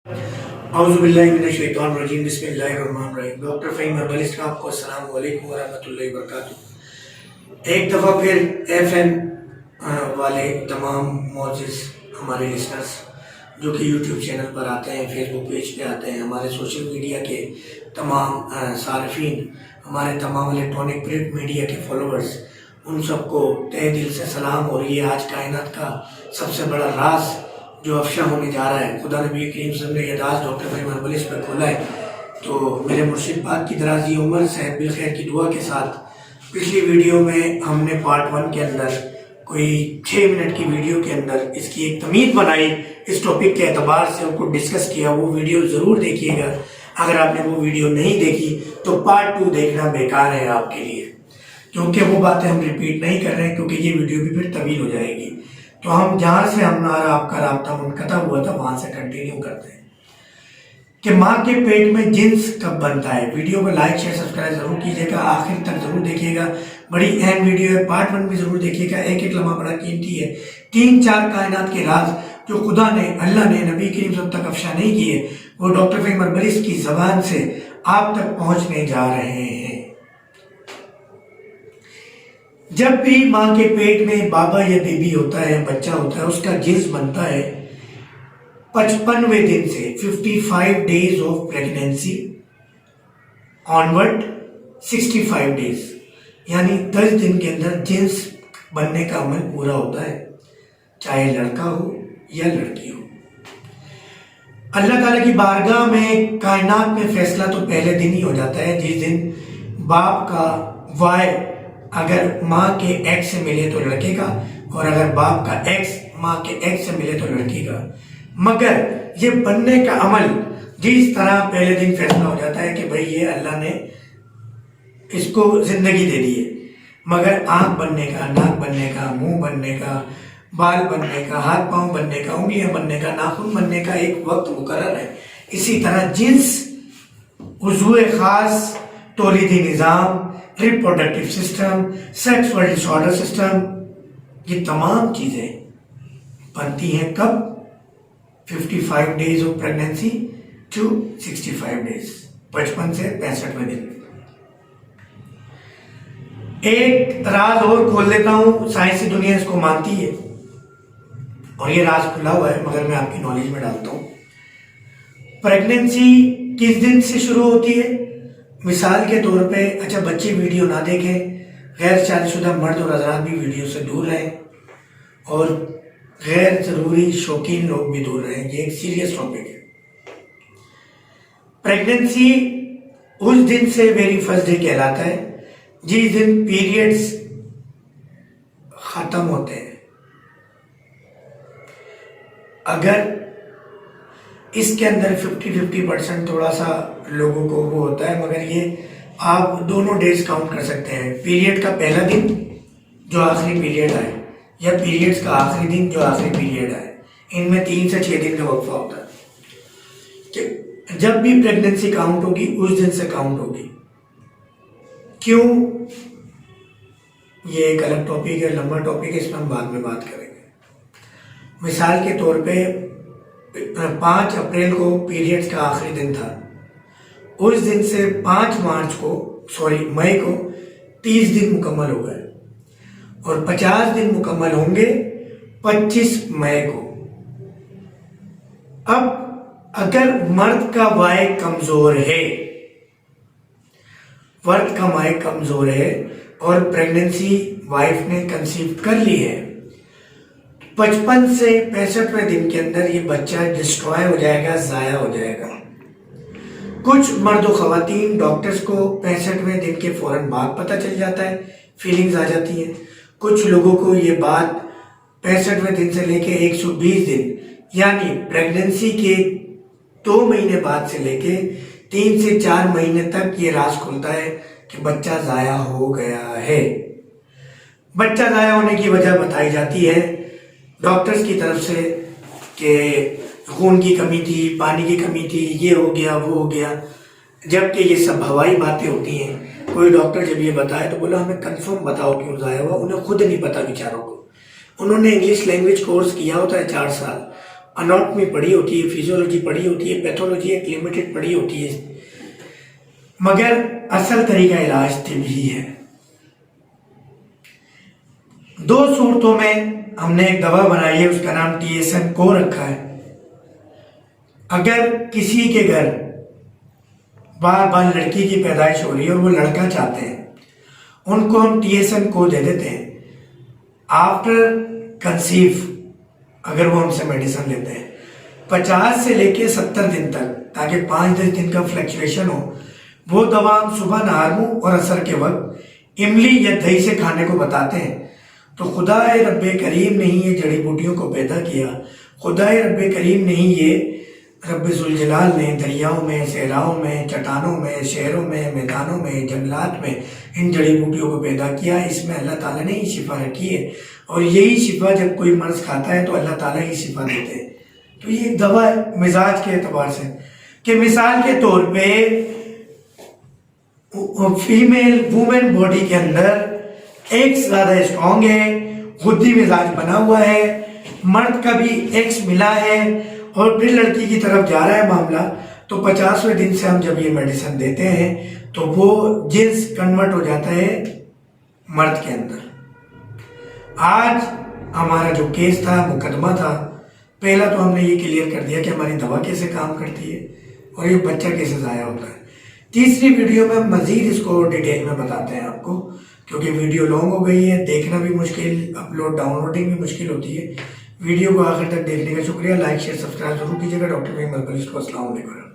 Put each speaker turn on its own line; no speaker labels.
اعوذ باللہ من الشیطان الرجیم بسم اللہ الرحمن الرحیم۔ ڈاکٹر فہیم اربلی صاحب کو السلام علیکم ورحمۃ اللہ وبرکاتہ۔ ایک دفعہ پھر ایف ایم والے تمام معزز ہمارے لسنرز جو کہ یوٹیوب چینل پر آتے ہیں، فیس بک پیج پہ آتے ہیں، ہمارے سوشل میڈیا کے تمام صارفین، ہمارے تمام الیکٹرانک پرنٹ میڈیا کے فالوورز، ان سب کو تہہ دل سے سلام۔ اور یہ آج کائنات کا سب سے بڑا راز جو افشا ہونے جا رہا ہے، خدا نبی کریم صلی اللہ علیہ وسلم نے یہ راز ڈاکٹر فہیم اربلی پہ کھولا ہے، تو میرے مرشد پاک کی درازی عمر صحت بالخیر کی دعا کے ساتھ پچھلی ویڈیو میں ہم نے پارٹ 1 کے اندر کوئی 6 منٹ کی ویڈیو کے اندر اس کی ایک تمہید بنائی، اس ٹاپک کے اعتبار سے ان کو ڈسکس کیا۔ وہ ویڈیو ضرور دیکھیے گا، اگر آپ نے وہ ویڈیو نہیں دیکھی تو پارٹ 2 دیکھنا بیکار ہے آپ کے لیے، کیونکہ وہ باتیں ہم ریپیٹ نہیں کر رہے ہیں، کیونکہ یہ ویڈیو بھی پھر طویل ہو جائے گی۔ تو ہم جہاں سے ہمارا آپ کا رابطہ منقطع ہوا تھا وہاں سے کنٹینیو کرتے ہیں کہ ماں کے پیٹ میں جنس کب بنتا ہے۔ ویڈیو کو لائک شیئر سبسکرائب ضرور کیجیے گا، آخر تک ضرور دیکھیے گا، بڑی اہم ویڈیو ہے۔ پارٹ 1 بھی ضرور دیکھیے گا، ایک ایک لمحہ بڑا قیمتی ہے۔ 3-4 کائنات کے راز جو خدا نے، اللہ نے نبی کریم صلی اللہ علیہ وسلم تک افشا نہیں کیے، وہ ڈاکٹر فہیم اربلی کی زبان سے آپ تک پہنچنے جا رہے ہیں۔ جب بھی ماں کے پیٹ میں بابا یا بیبی ہوتا ہے، بچہ ہوتا ہے، اس کا جنس بنتا ہے 55ویں دن سے 55 days of pregnancy onward 65 days، یعنی 10 دن کے اندر جنس بننے کا عمل پورا ہوتا ہے، چاہے لڑکا ہو یا لڑکی ہو۔ اللہ تعالیٰ کی بارگاہ میں کائنات میں فیصلہ تو پہلے دن ہی ہو جاتا ہے، جس دن باپ کا وائے اگر ماں کے ایکس سے ملے تو لڑکے کا، اور اگر باپ کا ایکس ماں کے ایکس سے ملے تو لڑکی کا۔ مگر یہ بننے کا عمل جس طرح پہلے دن فیصلہ ہو جاتا ہے کہ بھئی یہ اللہ نے اس کو زندگی دے دی ہے، مگر آنکھ بننے کا، ناک بننے کا، منہ بننے کا، بال بننے کا، ہاتھ پاؤں بننے کا، انگلیاں بننے کا، ناخن بننے کا ایک وقت مقرر ہے۔ اسی طرح جنس، عضو خاص، تولیدی نظام، reproductive system, sexual disorder system, یہ تمام چیزیں بنتی ہیں کب؟ 55 days of pregnancy to 65 days، 55 سے 65 دن۔ ایک راز اور کھول لیتا ہوں، سائنسی دنیا اس کو مانتی ہے اور یہ راز کھلا ہوا ہے، مگر میں آپ کی نالج میں ڈالتا ہوں۔ پریگنینسی کس دن سے شروع ہوتی ہے؟ مثال کے طور پہ، اچھا بچے ویڈیو نہ دیکھیں، غیر شادی شدہ مرد اور حضرات بھی ویڈیو سے دور رہیں، اور غیر ضروری شوقین لوگ بھی دور رہیں، یہ ایک سیریس ٹاپک ہے۔ پریگنینسی اس دن سے ویری فرسٹ ڈے کہلاتا ہے جس دن پیریڈز ختم ہوتے ہیں۔ اگر اس کے اندر 50% تھوڑا سا لوگوں کو وہ ہوتا ہے، مگر یہ آپ دونوں ڈیز کاؤنٹ کر سکتے ہیں، پیریڈ کا پہلا دن جو آخری پیریڈ آئے، یا پیریڈز کا آخری دن جو آخری پیریڈ آئے، ان میں 3 سے 6 دن کا وقفہ ہوتا ہے کہ جب بھی پریگنینسی کاؤنٹ ہوگی اس دن سے کاؤنٹ ہوگی۔ کیوں؟ یہ ایک الگ ٹاپک ہے، لمبا ٹاپک ہے، اس میں ہم بعد میں بات کریں گے۔ مثال کے طور پہ 5 اپریل کو پیریڈز کا آخری دن تھا، اس دن سے 5 مئی کو 30 دن مکمل ہو گئے، اور 50 دن مکمل ہوں گے 25 مئی کو۔ اب اگر مرد کا وائے کمزور ہے، مرد کا وائے کمزور ہے اور پریگنینسی وائف نے کنسیو کر لی ہے، 55 سے 65ویں دن کے اندر یہ بچہ ڈسٹرائے ہو جائے گا، ضائع ہو جائے گا۔ کچھ مرد و خواتین ڈاکٹرز کو 65ویں دن کے فوراً بعد پتہ چل جاتا ہے، فیلنگز آ جاتی ہیں۔ کچھ لوگوں کو یہ بات 65ویں دن سے لے کے 120 دن، یعنی پریگنینسی کے 2 مہینے بعد سے لے کے 3 سے 4 مہینے تک یہ راز کھلتا ہے کہ بچہ ضائع ہو گیا ہے۔ بچہ ضائع ہونے کی وجہ بتائی جاتی ہے ڈاکٹرز کی طرف سے کہ خون کی کمی تھی، پانی کی کمی تھی، یہ ہو گیا، وہ ہو گیا، جبکہ یہ سب ہوائی باتیں ہوتی ہیں۔ کوئی ڈاکٹر جب یہ بتائے تو بولا ہمیں کنفرم بتاؤ کیوں ضائع ہوا، انہیں خود نہیں پتا بیچاروں کو۔ انہوں نے انگلش لینگویج کورس کیا ہوتا ہے 4 سال، اناٹمی پڑھی ہوتی ہے، فیزیولوجی پڑھی ہوتی ہے، پیتھولوجی ایک لمیٹڈ پڑھی ہوتی ہے، مگر اصل طریقہ علاج طبی ہے۔ 2 صورتوں میں ہم نے ایک دوا بنائی ہے، اس کا نام TSN کو رکھا ہے۔ اگر کسی کے گھر بار بار لڑکی کی پیدائش ہو رہی ہے اور وہ لڑکا چاہتے ہیں، ان کو ہم TSN کو دے دیتے ہیں آفٹر کنسیو، اگر وہ ہم سے میڈیسن لیتے ہیں 50 سے لے کے 70 دن تک، تاکہ 5-10 دن کا فلیکچویشن ہو۔ وہ دوا ہم صبح نہار منہ اور عصر کے وقت املی یا دہی سے کھانے کو بتاتے ہیں۔ تو خدا رب کریم نے ہی یہ جڑی بوٹیوں کو پیدا کیا، خدا رب کریم نے ہی یہ رب ذوالجلال نے دریاؤں میں، صحراؤں میں، چٹانوں میں، شہروں میں، میدانوں میں، جنگلات میں ان جڑی بوٹیوں کو پیدا کیا۔ اس میں اللہ تعالیٰ نے ہی شفا رکھی ہے، اور یہی شفا جب کوئی مرض کھاتا ہے تو اللہ تعالیٰ ہی شفا دیتے ہیں۔ تو یہ ایک دوا ہے مزاج کے اعتبار سے، کہ مثال کے طور پہ فیمیل وومن باڈی کے اندر ایکس زیادہ اسٹرانگ ہے، خودی مزاج بنا ہوا ہے، مرد کا بھی ایکس ملا ہے، اور پھر لڑکی کی طرف جا رہا ہے معاملہ، تو 50ویں دن سے ہم جب یہ میڈیسن دیتے ہیں تو وہ جنس کنورٹ ہو جاتا ہے مرد کے اندر۔ آج ہمارا جو کیس تھا، مقدمہ تھا، پہلا تو ہم نے یہ کلیئر کر دیا کہ ہماری دوا کیسے کام کرتی ہے اور یہ بچہ کیسے ضائع ہوتا ہے۔ تیسری ویڈیو میں مزید اس کو ڈیٹیل میں بتاتے ہیں آپ کو، کیونکہ ویڈیو لانگ ہو گئی ہے، دیکھنا بھی مشکل، اپلوڈ ڈاؤن لوڈنگ بھی مشکل ہوتی ہے۔ ویڈیو کو آخر تک دیکھنے کا شکریہ، لائک شیئر سبسکرائب ضرور کیجیے گا۔ ڈاکٹر فہیم ہربلسٹ کو السلام علیکم۔